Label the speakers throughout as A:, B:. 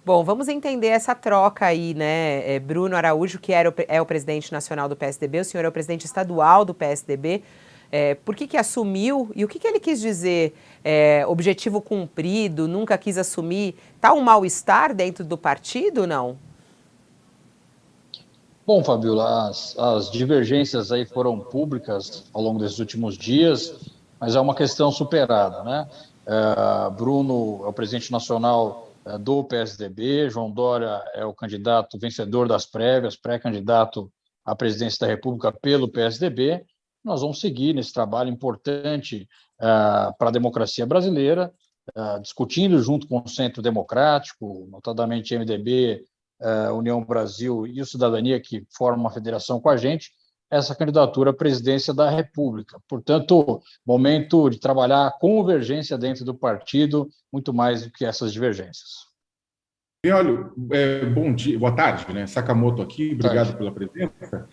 A: Bom, vamos entender essa troca aí, né? Bruno Araújo, que é o presidente nacional do PSDB, o senhor é o presidente estadual do PSDB. Por que assumiu e o que ele quis dizer? Objetivo cumprido, nunca quis assumir? Tá um mal-estar dentro do partido, não?
B: Bom, Fabiola, as divergências aí foram públicas ao longo desses últimos dias, mas é uma questão superada, né? Bruno é o presidente nacional do PSDB, João Dória é o candidato vencedor das prévias, pré-candidato à presidência da República pelo PSDB. Nós vamos seguir nesse trabalho importante para a democracia brasileira, discutindo junto com o Centro Democrático, notadamente MDB, União Brasil e o Cidadania, que forma uma federação com a gente, essa candidatura à presidência da República. Portanto, momento de trabalhar a convergência dentro do partido, muito mais do que essas divergências.
C: Olha, bom dia, boa tarde, né? Sakamoto aqui, obrigado pela presença.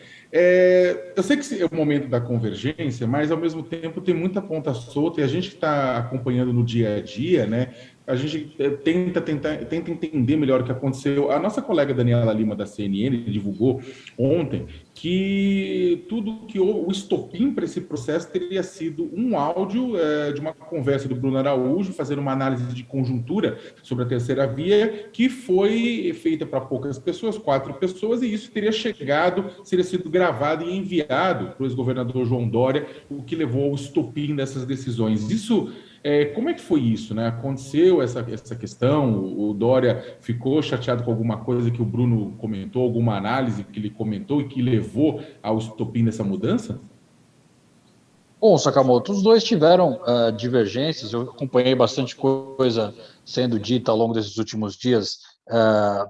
C: Eu sei que é o momento da convergência, mas ao mesmo tempo tem muita ponta solta e a gente que está acompanhando no dia a dia, né? A gente tenta entender melhor o que aconteceu. A nossa colega Daniela Lima, da CNN, divulgou ontem que tudo que o estopim para esse processo teria sido um áudio de uma conversa do Bruno Araújo, fazendo uma análise de conjuntura sobre a terceira via, que foi feita para poucas pessoas, 4 pessoas, e isso teria sido gravado e enviado para o ex-governador João Dória, o que levou ao estopim dessas decisões. Como é que foi isso, né? Aconteceu essa questão, o Dória ficou chateado com alguma coisa que o Bruno comentou, alguma análise que ele comentou e que levou ao estopim dessa mudança?
B: Bom, Sakamoto, os dois tiveram divergências, eu acompanhei bastante coisa sendo dita ao longo desses últimos dias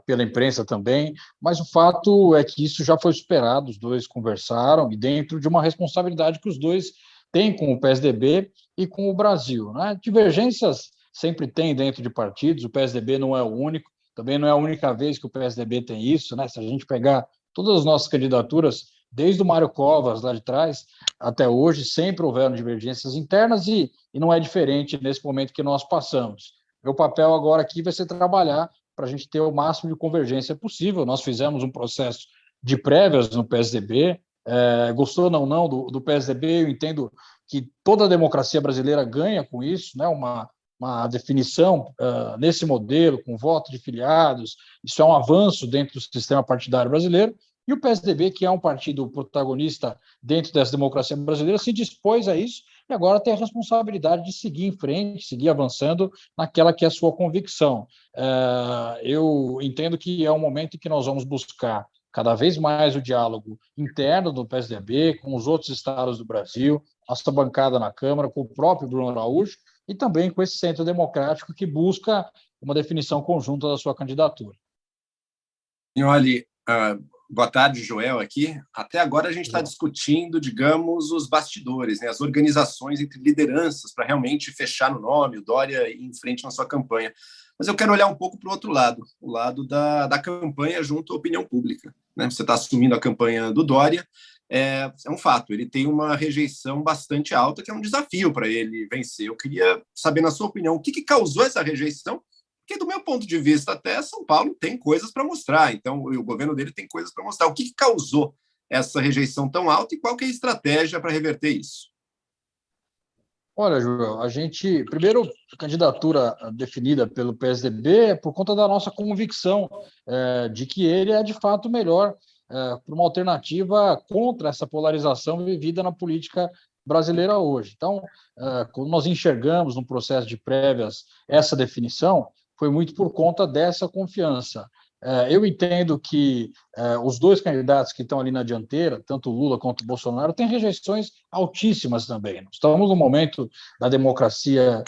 B: pela imprensa também, mas o fato é que isso já foi superado, os dois conversaram e dentro de uma responsabilidade que os dois têm com o PSDB e com o Brasil, né? Divergências sempre tem dentro de partidos, o PSDB não é o único, também não é a única vez que o PSDB tem isso, né? Se a gente pegar todas as nossas candidaturas, desde o Mário Covas lá de trás até hoje, sempre houveram divergências internas e não é diferente nesse momento que nós passamos. Meu papel agora aqui vai ser trabalhar para a gente ter o máximo de convergência possível. Nós fizemos um processo de prévias no PSDB, gostou ou não do PSDB, eu entendo que toda a democracia brasileira ganha com isso, né? Uma definição nesse modelo, com voto de filiados, isso é um avanço dentro do sistema partidário brasileiro, e o PSDB, que é um partido protagonista dentro dessa democracia brasileira, se dispôs a isso e agora tem a responsabilidade de seguir em frente, seguir avançando naquela que é a sua convicção. Eu entendo que é um momento em que nós vamos buscar cada vez mais o diálogo interno do PSDB, com os outros estados do Brasil, nossa bancada na Câmara, com o próprio Bruno Araújo, e também com esse Centro Democrático que busca uma definição conjunta da sua candidatura.
D: E olha, boa tarde, Joel, aqui. Até agora a gente está discutindo, digamos, os bastidores, né, as organizações entre lideranças para realmente fechar no nome, o Dória ir em frente na sua campanha. Mas eu quero olhar um pouco para o outro lado, o lado da campanha junto à opinião pública, né? Você está assumindo a campanha do Dória, é um fato, ele tem uma rejeição bastante alta, que é um desafio para ele vencer. Eu queria saber, na sua opinião, o que causou essa rejeição? Porque, do meu ponto de vista, até São Paulo tem coisas para mostrar, então o governo dele tem coisas para mostrar. O que causou essa rejeição tão alta e qual que é a estratégia para reverter isso?
B: Olha, Joel, primeiro, a candidatura definida pelo PSDB é por conta da nossa convicção de que ele é, de fato, melhor para uma alternativa contra essa polarização vivida na política brasileira hoje. Então, quando nós enxergamos no processo de prévias essa definição, foi muito por conta dessa confiança. Eu entendo que os dois candidatos que estão ali na dianteira, tanto o Lula quanto o Bolsonaro, têm rejeições altíssimas também. Nós estamos num momento da democracia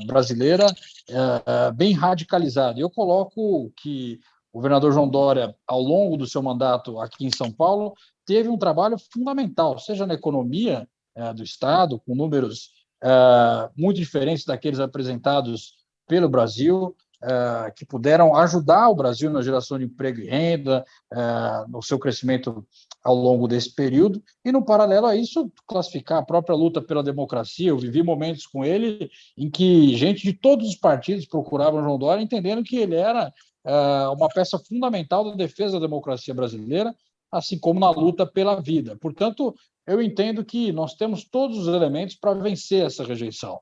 B: brasileira bem radicalizado. Eu coloco que o governador João Dória, ao longo do seu mandato aqui em São Paulo, teve um trabalho fundamental, seja na economia do Estado, com números muito diferentes daqueles apresentados pelo Brasil, que puderam ajudar o Brasil na geração de emprego e renda, no seu crescimento ao longo desse período, e, no paralelo a isso, classificar a própria luta pela democracia. Eu vivi momentos com ele em que gente de todos os partidos procuravam João Dória, entendendo que ele era uma peça fundamental da defesa da democracia brasileira, assim como na luta pela vida. Portanto, eu entendo que nós temos todos os elementos para vencer essa rejeição.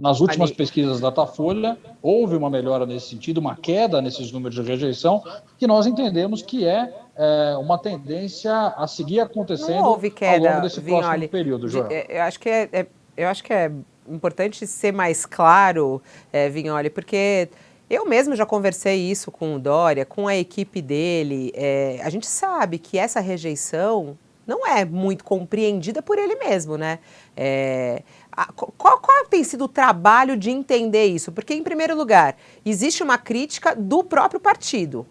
B: Nas últimas pesquisas da Datafolha, houve uma melhora nesse sentido, uma queda nesses números de rejeição, que nós entendemos que é uma tendência a seguir acontecendo
A: Não houve queda,
B: ao longo desse próximo período, Joel.
A: Eu acho que é importante ser mais claro, Vignoli, porque eu mesmo já conversei isso com o Dória, com a equipe dele. A gente sabe que essa rejeição não é muito compreendida por ele mesmo, né? Qual tem sido o trabalho de entender isso? Porque, em primeiro lugar, existe uma crítica do próprio partido.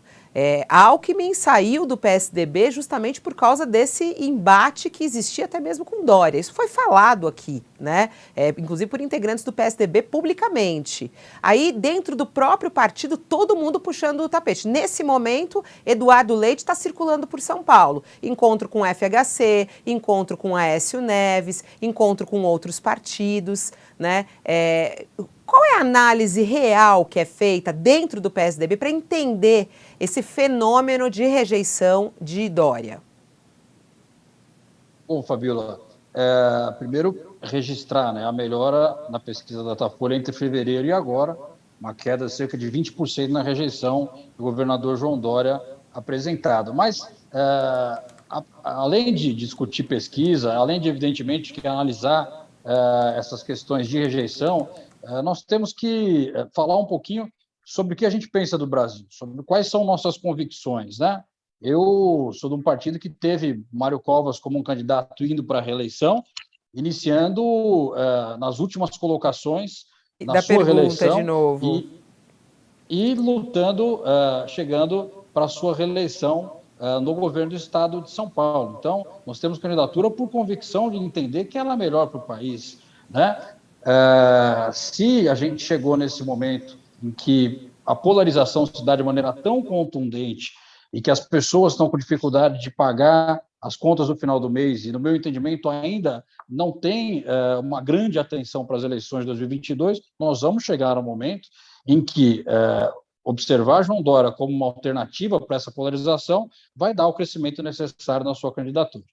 A: Alckmin saiu do PSDB justamente por causa desse embate que existia até mesmo com Dória. Isso foi falado aqui, né? Inclusive por integrantes do PSDB publicamente. Aí, dentro do próprio partido, todo mundo puxando o tapete. Nesse momento, Eduardo Leite está circulando por São Paulo. Encontro com o FHC, encontro com Aécio Neves, encontro com outros partidos, né? Qual é a análise real que é feita dentro do PSDB para entender esse fenômeno de rejeição de Dória?
B: Bom, Fabiola, primeiro registrar, né, a melhora na pesquisa da Datafolha entre fevereiro e agora, uma queda de cerca de 20% na rejeição do governador João Dória apresentado. Mas, além de discutir pesquisa, além de, evidentemente, que analisar essas questões de rejeição, nós temos que falar um pouquinho sobre o que a gente pensa do Brasil, sobre quais são nossas convicções, né? Eu sou de um partido que teve Mário Covas como um candidato indo para a reeleição, iniciando nas últimas colocações na sua reeleição
A: de novo.
B: E lutando, chegando para a sua reeleição no governo do estado de São Paulo. Então, nós temos candidatura por convicção de entender que ela é melhor para o país, né? Se a gente chegou nesse momento em que a polarização se dá de maneira tão contundente e que as pessoas estão com dificuldade de pagar as contas no final do mês e, no meu entendimento, ainda não tem uma grande atenção para as eleições de 2022, nós vamos chegar a um momento em que observar João Dória como uma alternativa para essa polarização vai dar o crescimento necessário na sua candidatura.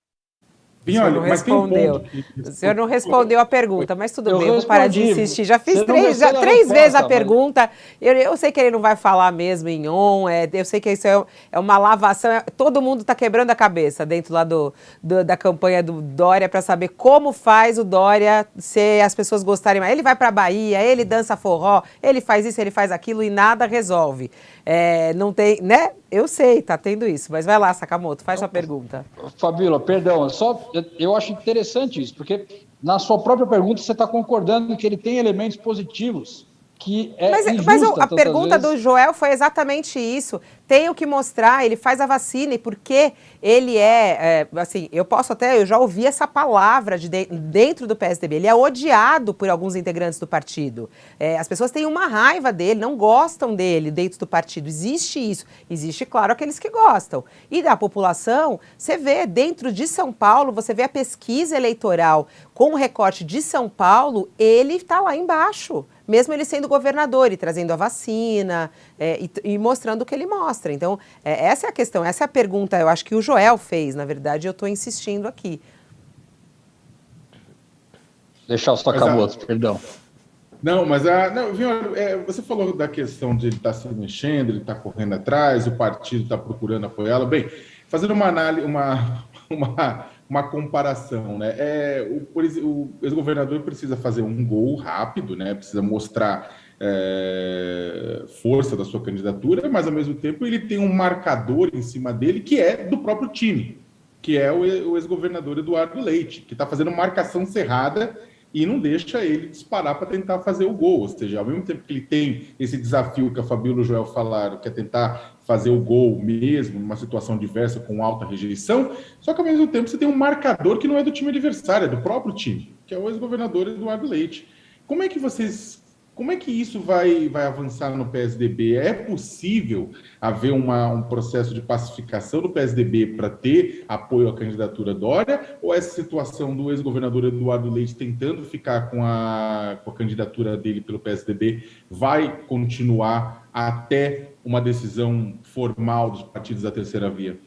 C: Vignoli, mas tem um ponto que...
A: O senhor não respondeu a pergunta, mas tudo bem, eu vou parar de insistir. Já fiz
B: três
A: vezes a pergunta. Eu sei que ele não vai falar mesmo em on, eu sei que isso é uma lavação. Todo mundo está quebrando a cabeça dentro lá da campanha do Dória para saber como faz o Dória se as pessoas gostarem mais. Ele vai para a Bahia, ele dança forró, ele faz isso, ele faz aquilo e nada resolve. Não tem, né? Eu sei, tá tendo isso, mas vai lá, Sakamoto, faz sua pergunta.
B: Fabíola, perdão, eu acho interessante isso, porque na sua própria pergunta você está concordando que ele tem elementos positivos, que
A: mas a pergunta do Joel foi exatamente isso. Tenho que mostrar, ele faz a vacina e porque ele assim, eu já ouvi essa palavra dentro do PSDB, ele é odiado por alguns integrantes do partido. As pessoas têm uma raiva dele, não gostam dele dentro do partido, existe isso. Existe, claro, aqueles que gostam. E da população, você vê dentro de São Paulo, você vê a pesquisa eleitoral com o recorte de São Paulo, ele está lá embaixo. Mesmo ele sendo governador e trazendo a vacina e mostrando o que ele mostra. Então, essa é a questão, essa é a pergunta, eu acho que o Joel fez, na verdade, eu estou insistindo aqui.
B: Deixar o Sakamoto, perdão.
C: Não, mas você falou da questão de ele estar se mexendo, ele estar correndo atrás, o partido está procurando apoiá-lo. Bem, fazendo uma análise, uma comparação, né? O ex-governador precisa fazer um gol rápido, né? Precisa mostrar força da sua candidatura, mas ao mesmo tempo ele tem um marcador em cima dele que é do próprio time, que é o ex-governador Eduardo Leite, que está fazendo marcação cerrada e não deixa ele disparar para tentar fazer o gol. Ou seja, ao mesmo tempo que ele tem esse desafio que a Fabíola e o Joel falaram, que é tentar fazer o gol mesmo, numa situação diversa, com alta rejeição, só que ao mesmo tempo você tem um marcador que não é do time adversário, é do próprio time, que é o ex-governador Eduardo Leite. Como é que vocês Como é que isso vai avançar no PSDB? É possível haver um processo de pacificação do PSDB para ter apoio à candidatura Dória? Ou essa situação do ex-governador Eduardo Leite tentando ficar com a candidatura dele pelo PSDB vai continuar até uma decisão formal dos partidos da terceira via?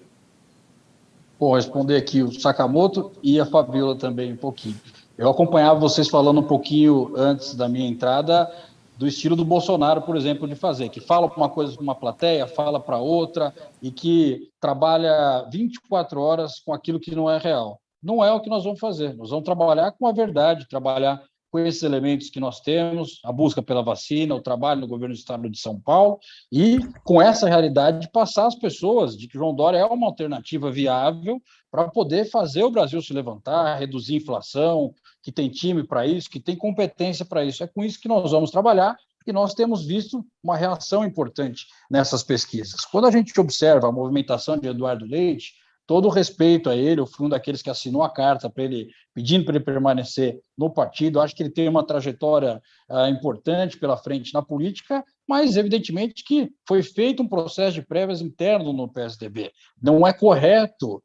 B: Vou responder aqui o Sakamoto e a Fabiola também um pouquinho. Eu acompanhava vocês falando um pouquinho antes da minha entrada do estilo do Bolsonaro, por exemplo, de fazer, que fala uma coisa para uma plateia, fala para outra e que trabalha 24 horas com aquilo que não é real. Não é o que nós vamos fazer. Nós vamos trabalhar com a verdade, trabalhar com esses elementos que nós temos, a busca pela vacina, o trabalho no governo do estado de São Paulo, e com essa realidade de passar às pessoas de que João Dória é uma alternativa viável para poder fazer o Brasil se levantar, reduzir a inflação, que tem time para isso, que tem competência para isso. É com isso que nós vamos trabalhar e nós temos visto uma reação importante nessas pesquisas. Quando a gente observa a movimentação de Eduardo Leite, todo o respeito a ele, eu fui um daqueles que assinou a carta para ele, pedindo para ele permanecer no partido. Acho que ele tem uma trajetória importante pela frente na política, mas evidentemente que foi feito um processo de prévias interno no PSDB. Não é correto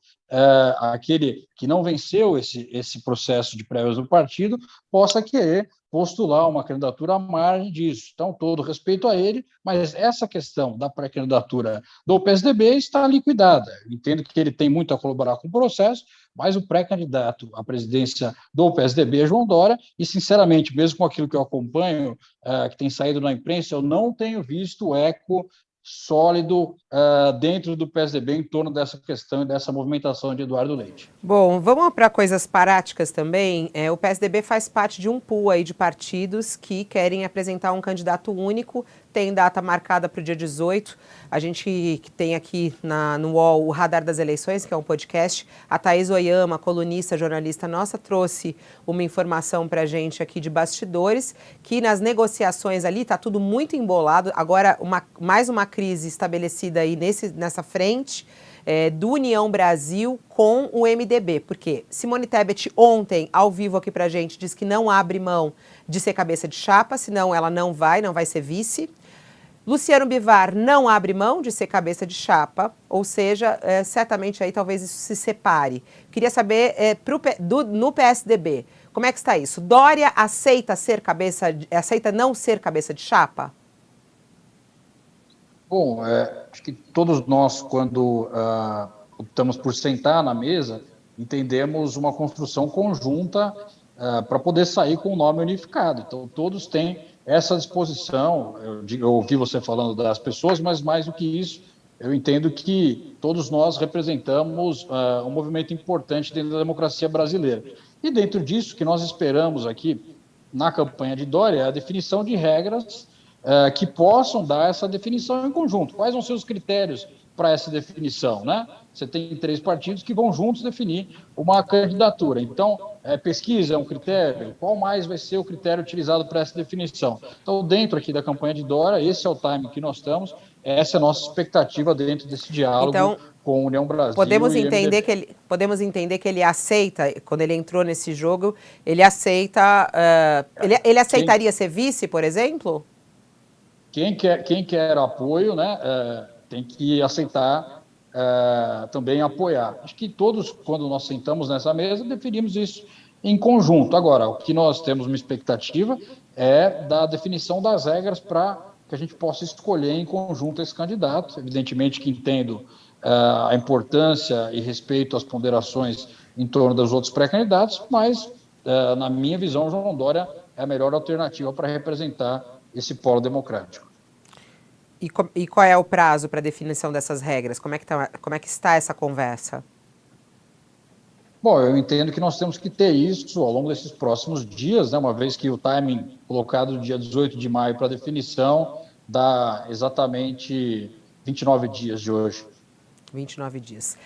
B: aquele que não venceu esse processo de prévias do partido possa querer postular uma candidatura à margem disso. Então, todo respeito a ele, mas essa questão da pré-candidatura do PSDB está liquidada. Eu entendo que ele tem muito a colaborar com o processo, mas o pré-candidato à presidência do PSDB é João Dória, e, sinceramente, mesmo com aquilo que eu acompanho, que tem saído na imprensa, eu não tenho visto eco sólido dentro do PSDB em torno dessa questão e dessa movimentação de Eduardo Leite.
A: Bom, vamos para coisas práticas também. O PSDB faz parte de um pool aí de partidos que querem apresentar um candidato único, tem data marcada para o dia 18. A gente tem aqui no UOL o Radar das Eleições, que é um podcast. A Thaís Oyama, colunista, jornalista nossa, trouxe uma informação para a gente aqui de bastidores, que nas negociações ali está tudo muito embolado. Agora, mais uma crise estabelecida aí nessa frente do União Brasil com o MDB. Porque Simone Tebet ontem, ao vivo aqui para a gente, disse que não abre mão de ser cabeça de chapa, senão ela não vai ser vice. Luciano Bivar não abre mão de ser cabeça de chapa, ou seja, certamente aí talvez isso se separe. Queria saber, no PSDB, como é que está isso? Dória aceita não ser cabeça de chapa?
B: Bom, acho que todos nós, quando optamos por sentar na mesa, entendemos uma construção conjunta para poder sair com o nome unificado. Então, todos têm essa disposição. Eu ouvi você falando das pessoas, mas mais do que isso, eu entendo que todos nós representamos um movimento importante dentro da democracia brasileira. E dentro disso, que nós esperamos aqui na campanha de Dória, é a definição de regras que possam dar essa definição em conjunto. Quais vão ser os critérios para essa definição, né? Você tem 3 partidos que vão juntos definir uma candidatura. Então, pesquisa é um critério. Qual mais vai ser o critério utilizado para essa definição? Então, dentro aqui da campanha de Dória, esse é o time que nós estamos, essa é a nossa expectativa dentro desse diálogo com a União Brasil.
A: Podemos entender que ele aceita, quando ele entrou nesse jogo, ele aceita. Ele aceitaria ser vice, por exemplo?
B: Quem quer apoio, né, tem que aceitar também apoiar. Acho que todos, quando nós sentamos nessa mesa, definimos isso em conjunto. Agora, o que nós temos uma expectativa é da definição das regras para que a gente possa escolher em conjunto esse candidato. Evidentemente que entendo a importância e respeito às ponderações em torno dos outros pré-candidatos, mas, na minha visão, João Dória é a melhor alternativa para representar esse polo democrático.
A: E qual é o prazo para a definição dessas regras? Como é que está essa conversa?
B: Bom, eu entendo que nós temos que ter isso ao longo desses próximos dias, né, uma vez que o timing colocado no dia 18 de maio para definição dá exatamente 29 dias de hoje.
A: 29 dias.